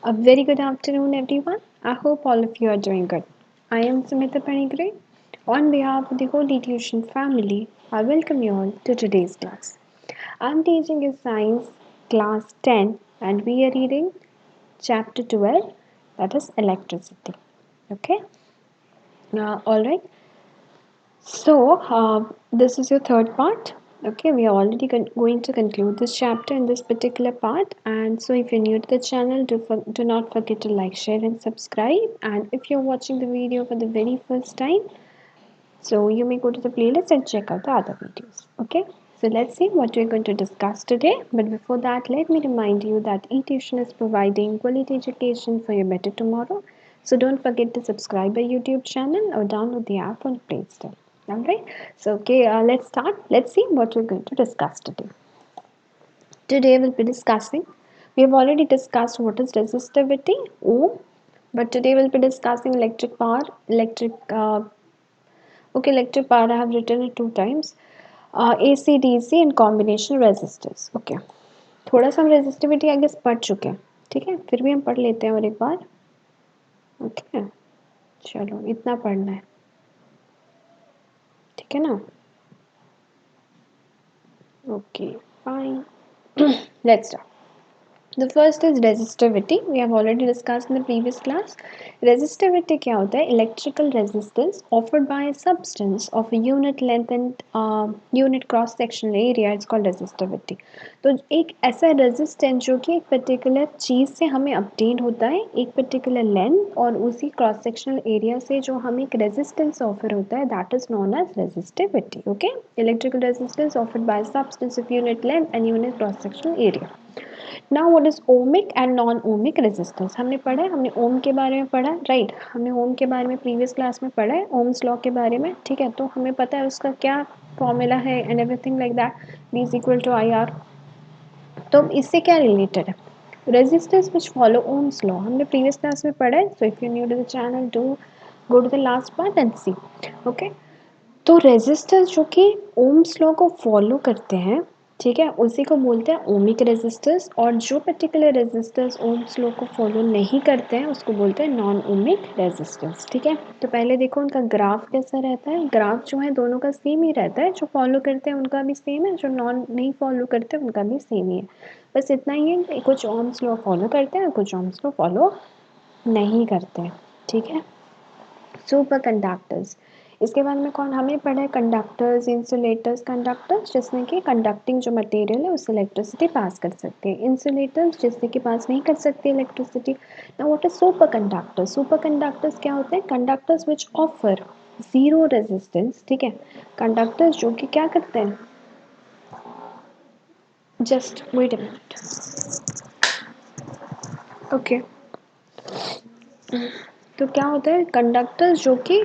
A very good afternoon, everyone. I hope all of you are doing good. I am Sumita Panigre. On behalf of the Holy Tuition family, I welcome you all to today's class. I'm teaching in Science Class 10 and we are reading Chapter 12, that is Electricity. Okay, all right. This is your third part. Okay, we are already going to conclude this chapter in this particular part. And so, if you're new to the channel, do not forget to like, share, and subscribe. And if you're watching the video for the very first time, so you may go to the playlist and check out the other videos. Okay, so let's see what we're going to discuss today. But before that, let me remind you that eTuition is providing quality education for your better tomorrow. So don't forget to subscribe our YouTube channel or download the app on Play Store. Alright, so let's start. Let's see what we're going to discuss today. Today we'll be discussing, we have already discussed what is resistivity, ohm, but today we'll be discussing electric power, electric power I have written it two times, AC, DC and combination resistors. Okay, थोड़ा सा हम resistivity I guess पढ़ चुके हैं, ठीक है, फिर भी हम पढ़ लेते हैं और एक बार. ओके, चलो इतना पढ़ना है, ठीक है ना. Okay fine. Let's start. The first is resistivity. We have already discussed in the previous class. Resistivity क्या होता है? Electrical resistance offered by a substance of a unit length and unit cross sectional area. It's called resistivity. तो एक ऐसा resistance जो कि एक particular चीज़ से हमें obtained होता है, एक particular length और उसी cross sectional area से जो हमें एक resistance offer होता है, that is known as resistivity. Okay? Electrical resistance offered by a substance of unit length and unit cross sectional area. Now what is ohmic and non ohmic resistance. हमने पढ़ा है, हमने ओम के बारे में पढ़ा, राइट. हमने ओम के बारे में प्रीवियस क्लास में पढ़ा है, ओम्स लॉ के बारे में, ठीक है. तो हमें पता है उसका क्या फॉर्मूला है and everything like that. V is equal to I R. तो इससे क्या रिलेटेड है? Resistance which follow Ohm's law हमने प्रीवियस क्लास में पढ़ा है. So if you new to the channel, do go to the last part and see. Okay, तो resistance जो कि ओम्स लॉ को फॉलो करते हैं, ठीक है, उसी को बोलते हैं ओमिक रेजिस्टेंस. और जो पर्टिकुलर रेजिस्टेंस ओम्स लॉ को फॉलो नहीं करते हैं उसको बोलते हैं नॉन ओमिक रेजिस्टेंस. ठीक है, तो पहले देखो उनका ग्राफ कैसा रहता है. ग्राफ जो है दोनों का सेम ही रहता है. जो फॉलो करते हैं उनका भी सेम है, जो नॉन नहीं फॉलो करते उनका भी सेम ही है. बस इतना ही है कि कुछ ओम्स लॉ फॉलो करते हैं और कुछ ओम्स लॉ फॉलो नहीं करते हैं. ठीक है, सुपर कंडक्टर्स, इसके बारे में कौन हमें पढ़ा है? कंडक्टर्स, इंसुलेटर्स, कंडक्टर्स जिसमें कि कंडक्टिंग जो मटेरियल है उससे इलेक्ट्रिसिटी पास कर सकते हैं. इंसुलेटर्स जिससे कि पास नहीं कर सकते electricity. Now what is superconductors? Superconductors क्या होते हैं? Conductors which offer zero resistance. ठीक है, कंडक्टर्स जो कि क्या करते हैं, just wait a minute. Okay, तो क्या होता है? कंडक्टर्स जो कि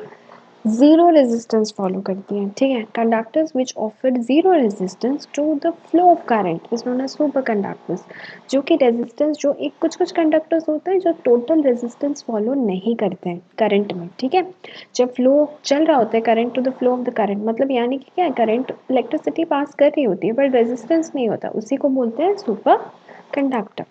जीरो रेजिस्टेंस फॉलो करती हैं. ठीक है, conductors which offer zero resistance to the flow of current is known as superconductors. जो कि रेजिस्टेंस, जो एक कुछ कुछ कंडक्टर्स होते हैं जो टोटल रेजिस्टेंस फॉलो नहीं करते हैं करंट में. ठीक है, जब फ्लो चल रहा होता है current to the flow of the current, मतलब यानी कि क्या है, करंट इलेक्ट्रिसिटी पास कर रही होती है पर रेजिस्टेंस नहीं होता, उसी को बोलते हैं superconductor.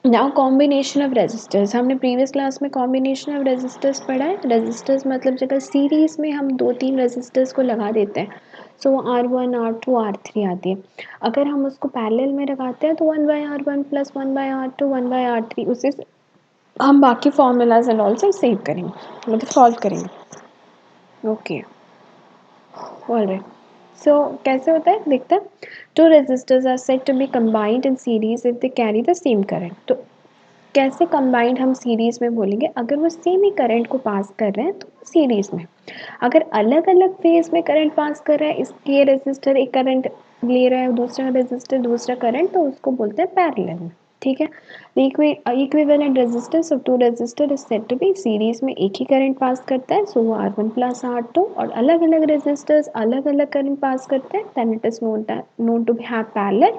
Now combination of resistors, हमने प्रीवियस क्लास में कॉम्बिनेशन ऑफ रेजिस्टर्स पढ़ा है. रेजिस्टर्स मतलब जब सीरीज में हम दो तीन रेजिस्टर्स को लगा देते हैं, सो R1 R2 R3 आती है. अगर हम उसको पैरेलल में लगाते हैं तो 1/R1 प्लस 1/R2 1/R3, उसे हम बाकी फॉर्मूलाज एंड ऑल्सो सेव करेंगे, मतलब सॉल्व करेंगे. Okay, alright. सो कैसे होता है देखते हैं. Two resistors are said to be combined in series if they carry the same current. तो कैसे कंबाइंड हम सीरीज़ में बोलेंगे? अगर वो सेम ही करंट को पास कर रहे हैं तो सीरीज़ में. अगर अलग अलग फेज में करंट पास कर रहा है, इसके रेजिस्टर एक करंट ले रहा है, दूसरा रेजिस्टर दूसरा करंट, तो उसको बोलते हैं पैरेलल में. ठीक है, equivalent resistance of two resistor is said to be series में एक ही करंट पास करता है, सो वो R1 प्लस R2. और अलग अलग रेजिस्टर्स अलग अलग करंट पास करते हैं, then it is known to have parallel,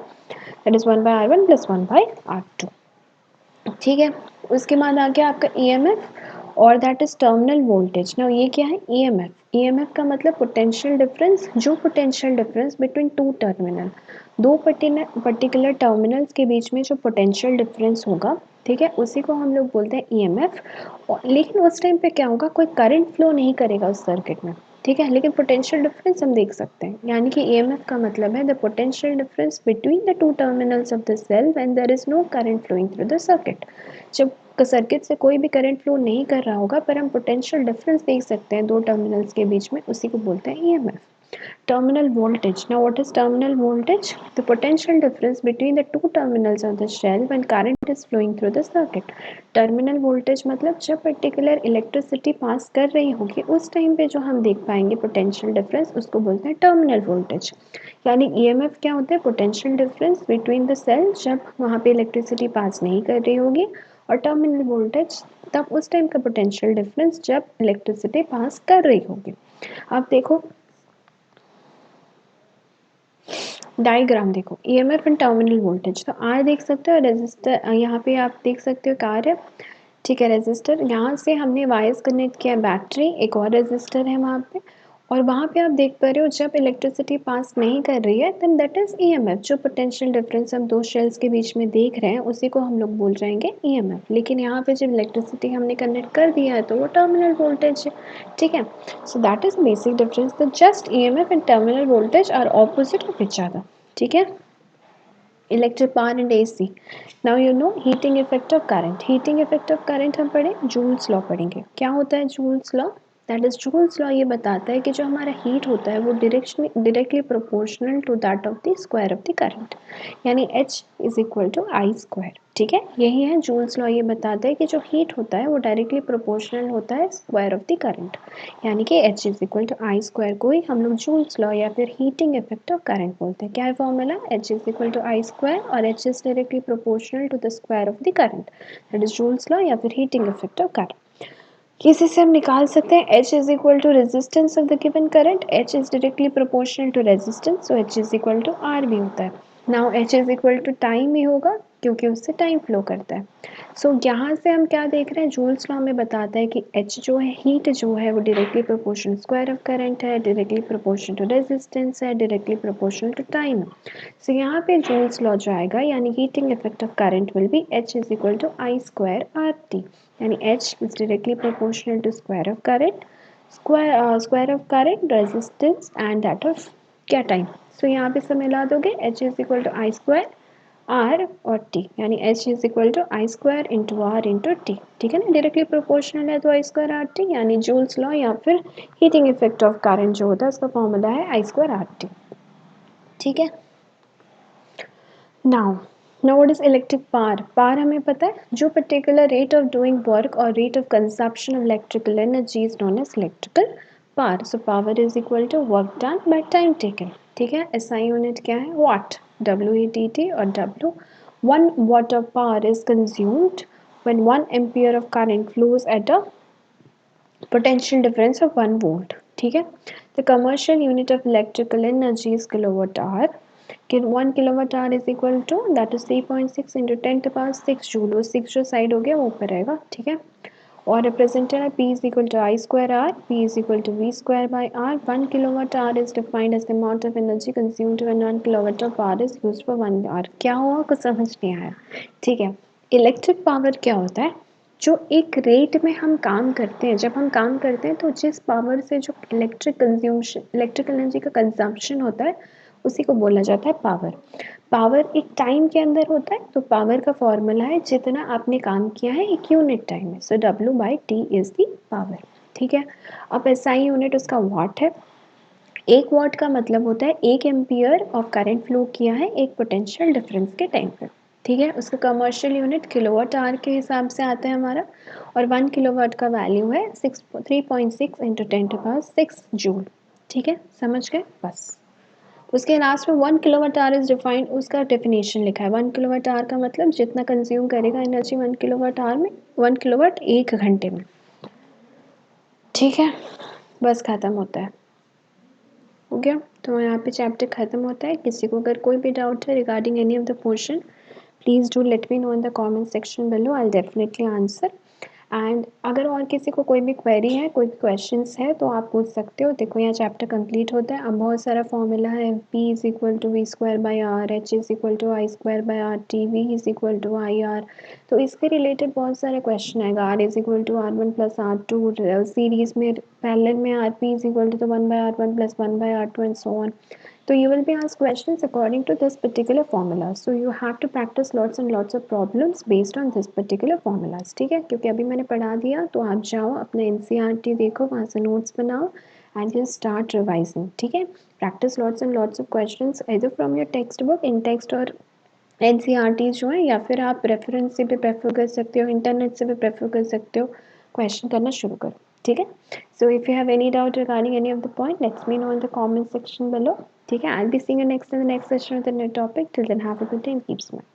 that is 1/R1 plus 1/R2. ठीक है, उसके बाद आ गया आपका EMF और that is terminal voltage. Now ये क्या है? EMF का मतलब पोटेंशियल डिफरेंस, जो potential difference between two terminal, दो पर्टिकुलर टर्मिनल्स के बीच में जो पोटेंशियल डिफरेंस होगा, ठीक है, उसी को हम लोग बोलते हैं ईएमएफ। लेकिन उस टाइम पे क्या होगा, कोई करंट फ्लो नहीं करेगा उस सर्किट में, ठीक है, लेकिन पोटेंशियल डिफरेंस हम देख सकते हैं। यानी कि ईएमएफ का मतलब है the potential difference between the two terminals of the cell when there is no current flowing through the circuit. जब सर्किट से कोई भी करंट फ्लो नहीं कर रहा होगा पर हम पोटेंशियल डिफरेंस देख सकते हैं दो टर्मिनल्स के बीच में, उसी को बोलते हैं EMF. Terminal voltage. Now, what is terminal voltage? The potential difference between the two terminals of the shell when current is flowing through the circuit. Terminal voltage मतलब जब पर्टिकुलर इलेक्ट्रिसिटी पास कर रही होगी उस टाइम पे जो हम देख पाएंगे पोटेंशियल डिफरेंस, उसको बोलते हैं टर्मिनल वोल्टेज। यानी ईएमएफ क्या होता है, potential difference between the cell जब वहाँ पे इलेक्ट्रिसिटी पास नहीं कर रही होगी, और टर्मिनल वोल्टेज तब उस टाइम का पोटेंशियल डिफरेंस जब इलेक्ट्रिसिटी पास कर रही होगी। अब देखो डायग्राम, देखो ईएमएफ एंड टर्मिनल वोल्टेज, तो आर देख सकते हो, रेजिस्टर यहाँ पे आप देख सकते हो कार है, ठीक है, रेजिस्टर यहाँ से हमने वायर्स कनेक्ट किया, बैटरी एक और रेजिस्टर है वहाँ पे, और वहाँ पे आप देख पा रहे हो जब इलेक्ट्रिसिटी पास नहीं कर रही है देन दैट इज ईएमएफ। जो पोटेंशियल डिफरेंस हम दो शेल्स के बीच में देख रहे हैं उसी को हम लोग बोल जाएंगे ईएमएफ। लेकिन यहाँ पे जब इलेक्ट्रिसिटी हमने कनेक्ट कर दिया है तो वो टर्मिनल वोल्टेज है, ठीक है। So that is basic difference, the just EMF and terminal voltage are opposite of each other, ठीक है। Electric power and AC. Now you know heating effect of current. Heating effect of current हम पढ़े, Joule's law पढ़ेंगे। क्या होता है Joule's law? That is Joule's law ये बताता है कि जो हमारा हीट होता है वो directly proportional to that of the square of the current, यानी H is equal to I square, ठीक है। यही है जूल्स लॉ, ये बताता है कि जो हीट होता है वो डायरेक्टली प्रोपोर्शनल होता है स्क्वायर ऑफ द करंट, यानी कि H is equal to I square को ही हम लोग जूल्स लॉ या फिर हीटिंग इफेक्ट ऑफ करंट बोलते हैं। क्या है formula? H is equal to I square और H is directly proportional to the square of the current, that is Joule's law या फिर हीटिंग इफेक्ट ऑफ करंट। किसी से हम निकाल सकते हैं H is equal to resistance of the given current, H is directly proportional to resistance, so H is equal to R भी होता है। Now H is equal to time ही होगा क्योंकि उससे टाइम फ्लो करता है। सो यहाँ से हम क्या देख रहे हैं, जूल्स लॉ में बताता है कि H जो है, हीट जो है वो directly proportional square of current है, डायरेक्टली प्रोपोर्शनल टू रेजिस्टेंस है, directly proportional to time. So यहाँ पे जूल्स लॉ जो आएगा यानी heating effect of current will be H is equal to I square R T, यानी H is directly proportional to square of current, square of current, resistance and that of क्या time। so यहाँ पे सब मिला दोगे H is equal to I square R और T, यानी H is equal to I square into R into T, ठीक है ना। डायरेक्टली प्रोपोर्शनल है तो I square R T, यानी जूल्स लॉ या फिर हीटिंग इफेक्ट ऑफ करंट जो होता है उसका फॉर्मूला है I square R T, ठीक है। Now what is electric power? Power हमें पता है, जो particular rate of doing work or rate of consumption of electrical energy is known as electrical power. So power is equal to work done by time taken, ठीक है। SI unit क्या है? watt, WATT और W। 1 watt of power is consumed when 1 ampere of current flows at a potential difference of 1 volt, ठीक है। The commercial unit of electrical energy is kilowatt hour. 1 kilowatt hour is equal to that is 3.6 into 10 to the power 6 joule, वो 6 जो side हो गया वो ऊपर रहेगा, ठीक है। और रिप्रेजेंटेड है P is equal to I square R, P is equal to V square by R। 1 kilowatt hour is defined as the amount of energy consumed when 1 kilowatt of power is used for 1 hour। क्या हुआ, कुछ समझ नहीं आया, ठीक है। Electric power क्या होता है? जो एक रेट में हम काम करते हैं, जब हम काम करते हैं तो जिस पावर से जो इलेक्ट्रिकल एनर्जी का कंजम्पशन होता है उसी को बोला जाता है पावर। पावर एक टाइम के अंदर होता है, तो पावर का फॉर्मूला है जितना आपने काम किया है एक यूनिट टाइम में, सो W by T is the power, ठीक है। अब SI यूनिट उसका वाट है। 1 वाट का मतलब होता है 1 एम्पियर ऑफ करंट फ्लो किया है एक पोटेंशियल डिफरेंस के टाइम पर, ठीक है। उसका कमर्शियल यूनिट किलोवाट आवर के हिसाब से आता है हमारा, और 1 किलोवाट का वैल्यू है 3.6 इंटू 10 टू पावर 6 जूल, ठीक है, समझ गए बस। उसके लास्ट में 1 किलोवाट आवर इज डिफाइंड, उसका डेफिनेशन लिखा है। 1 किलोवाट आवर का मतलब जितना कंज्यूम करेगा एनर्जी 1 किलोवाट आवर में, 1 किलोवाट 1 घंटे में, ठीक है, बस खत्म होता है, हो गया। तो यहाँ पे चैप्टर खत्म होता है। किसी को अगर कोई भी डाउट है regarding any of the portion, please do let me know in the comment section below, I'll definitely answer। And अगर और किसी को कोई भी क्वेरी है, कोई भी क्वेश्चंस है तो आप पूछ सकते हो। देखो यहाँ चैप्टर कंप्लीट होता है। अब बहुत सारा फॉर्मूला है, P is equal to V square by R, H is equal to I square by R T, V is equal to I R. तो इसके रिलेटेड बहुत सारे क्वेश्चन आएगा। R is equal to R one plus R two, series में parallel में R P is equal to one by R one plus one by R two and so on. So you will be asked questions according to this particular formula. So you have to practice lots and lots of problems based on this particular formulas. ठीक है, क्योंकि अभी मैंने पढ़ा दिया तो आप जाओ अपना NCERT देखो, वहाँ से नोट्स बनाओ and you start revising. ठीक है, practice lots and lots of questions either from your textbook, in text और NCERT जो है, या फिर आप रेफरेंस से भी प्रेफर कर सकते हो, इंटरनेट से भी प्रेफर कर सकते हो। क्वेश्चन करना शुरू करो। ठीक है, so if you have any doubt regarding any of the point, let's me know in the comment section below. ठीक है, I will be seeing you next in the next session with a new topic. Till then have a good day and keep smiling.